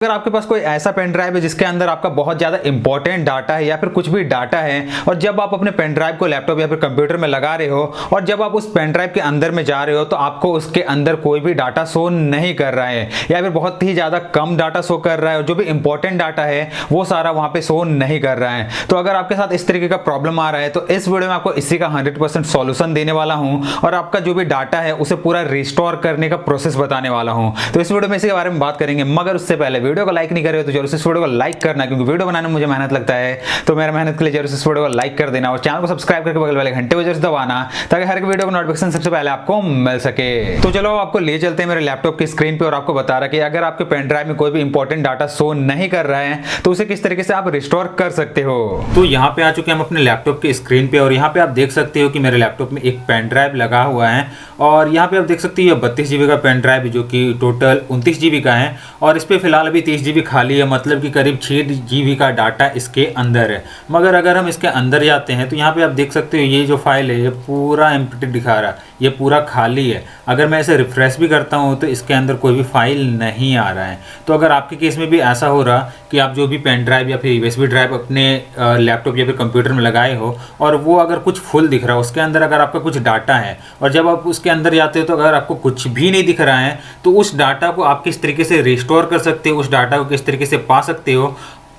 अगर आपके पास कोई ऐसा पेन ड्राइव है जिसके अंदर आपका बहुत ज़्यादा इंपॉर्टेंट डाटा है या फिर कुछ भी डाटा है और जब आप अपने पेन ड्राइव को लैपटॉप या फिर कंप्यूटर में लगा रहे हो और जब आप उस पेन ड्राइव के अंदर में जा रहे हो तो आपको उसके अंदर कोई भी डाटा शो नहीं कर रहा है या फिर बहुत ही ज़्यादा कम डाटा शो कर रहा है और जो भी इंपॉर्टेंट डाटा है वो सारा वहाँ पे शो नहीं कर रहा है। तो अगर आपके साथ इस तरीके का प्रॉब्लम आ रहा है तो इस वीडियो में आपको इसी का 100% सॉल्यूशन देने वाला हूँ और आपका जो भी डाटा है उसे पूरा रिस्टोर करने का प्रोसेस बताने वाला हूँ। तो इस वीडियो में इसी के बारे में बात करेंगे, मगर उससे पहले वीडियो को लाइक नहीं करे तो जरूर से इस वीडियो को लाइक करना, क्योंकि वीडियो बनाने में मुझे मेहनत लगता है तो मेरा मेहनत के लिए जरूर से इस वीडियो को लाइक कर देना और चैनल को सब्सक्राइब करके बगल वाले घंटे को जरूर दबाना ताकि हर एक वीडियो का नोटिफिकेशन सबसे पहले आपको मिल सके। तो चलो आपको ले चलते हैं मेरे लैपटॉप की स्क्रीन पे और आपको बता रहा कि अगर आपके पेन ड्राइव में कोई भी इंपॉर्टेंट डाटा शो नहीं कर रहा है तो उसे किस तरीके से आप रिस्टोर कर सकते हो। तो यहाँ पे आ चुके हैं हम अपने लैपटॉप की स्क्रीन पे और यहाँ पे आप देख सकते हो कि मेरे लैपटॉप में एक पेन ड्राइव लगा हुआ है और यहाँ पे आप देख सकते हो 32 GB का पेन ड्राइव जो कि टोटल 29 GB का है और इस पे फिलहाल अभी 30 GB खाली है, मतलब कि करीब 6 GB का डाटा इसके अंदर है। मगर अगर हम इसके अंदर जाते हैं तो यहाँ पे आप देख सकते हो ये जो फाइल है ये पूरा एम्प्टी दिखा रहा है, ये पूरा खाली है। अगर मैं इसे रिफ्रेश भी करता हूँ तो इसके अंदर कोई भी फाइल नहीं आ रहा है। तो अगर आपके केस में भी ऐसा हो रहा कि आप जो भी पेन ड्राइव या फिर यूएसबी ड्राइव अपने लैपटॉप या फिर कंप्यूटर में लगाए हो और वो अगर कुछ फुल दिख रहा हो, उसके अंदर अगर आपका कुछ डाटा है और जब आप उसके अंदर जाते हो तो अगर आपको कुछ भी नहीं दिख रहा है तो उस डाटा को आप किस तरीके से रिस्टोर कर सकते हो, उस डाटा को किस तरीके से पा सकते हो,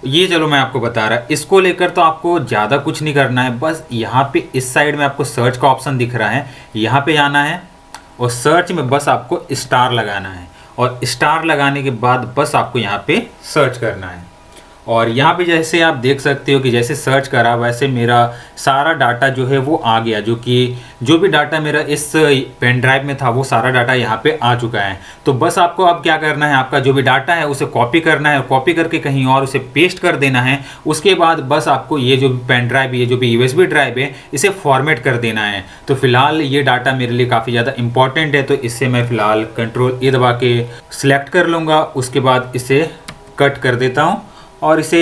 ये चलो मैं आपको बता रहा। इसको लेकर तो आपको ज़्यादा कुछ नहीं करना है, बस यहाँ पे इस साइड में आपको सर्च का ऑप्शन दिख रहा है, यहाँ पे जाना है और सर्च में बस आपको स्टार लगाना है और स्टार लगाने के बाद बस आपको यहाँ पे सर्च करना है। और यहाँ पे जैसे आप देख सकते हो कि जैसे सर्च करा वैसे मेरा सारा डाटा जो है वो आ गया, जो भी डाटा मेरा इस पेन ड्राइव में था वो सारा डाटा यहाँ पे आ चुका है। तो बस आपको अब क्या करना है, आपका जो भी डाटा है उसे कॉपी करना है, कॉपी करके कहीं और उसे पेस्ट कर देना है। उसके बाद बस आपको ये जो पेन ड्राइव, ये जो भी यूएसबी ड्राइव है इसे फॉर्मेट कर देना है। तो फिलहाल ये डाटा मेरे लिए काफ़ी ज़्यादा इंपॉर्टेंट है तो इससे मैं फिलहाल Ctrl A दबा के सिलेक्ट कर लूँगा। उसके बाद इसे कट कर देता हूँ और इसे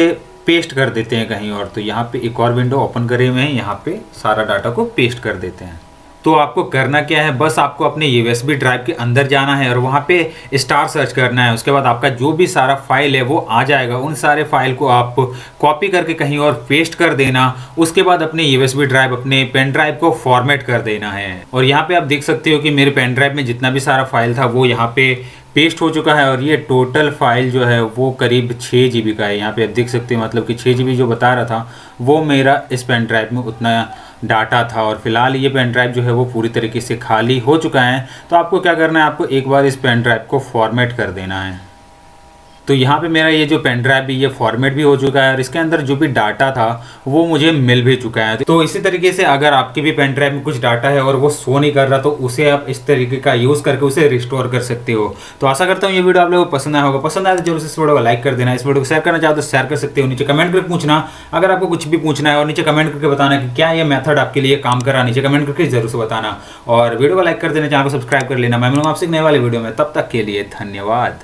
पेस्ट कर देते हैं कहीं और। तो यहाँ पे एक और विंडो ओपन करे हुए हैं, यहाँ पे सारा डाटा को पेस्ट कर देते हैं। तो आपको करना क्या है, बस आपको अपने यूएसबी ड्राइव के अंदर जाना है और वहाँ पे स्टार सर्च करना है। उसके बाद आपका जो भी सारा फाइल है वो आ जाएगा। उन सारे फाइल को आप कॉपी करके कहीं और पेस्ट कर देना। उसके बाद अपने यूएसबी ड्राइव, अपने पेन ड्राइव को फॉर्मेट कर देना है। और यहाँ पे आप देख सकते हो कि मेरे पेन ड्राइव में जितना भी सारा फाइल था वो यहाँ पे पेस्ट हो चुका है और ये टोटल फाइल जो है वो करीब 6 GB का है। यहाँ पे आप देख सकते हो, मतलब कि 6 GB जो बता रहा था वो मेरा इस पेन ड्राइव में उतना डाटा था और फिलहाल ये पेन ड्राइव जो है वो पूरी तरीके से खाली हो चुका है। तो आपको क्या करना है, आपको एक बार इस पेन ड्राइव को फॉर्मेट कर देना है। तो यहाँ पे मेरा ये जो पेन ड्राइव भी ये फॉर्मेट भी हो चुका है और इसके अंदर जो भी डाटा था वो मुझे मिल भी चुका है। तो इसी तरीके से अगर आपके भी पेन ड्राइव में कुछ डाटा है और वो शो नहीं कर रहा तो उसे आप इस तरीके का यूज़ करके उसे रिस्टोर कर सकते हो। तो आशा करता हूँ ये वीडियो आप लोगों को पसंद आया होगा। पसंद आया तो जरूर से इस वीडियो को लाइक कर देना। इस वीडियो को शेयर करना चाहो तो शेयर कर सकते हो। नीचे कमेंट करके पूछना अगर आपको कुछ भी पूछना है और नीचे कमेंट करके बताना कि क्या ये मेथड आपके लिए काम कर रहा है, नीचे कमेंट करके जरूर से बताना। और वीडियो को लाइक कर देना, चैनल को सब्सक्राइब कर लेना। मैं मिलूंगा आपसे नए वाले वीडियो में, तब तक के लिए धन्यवाद।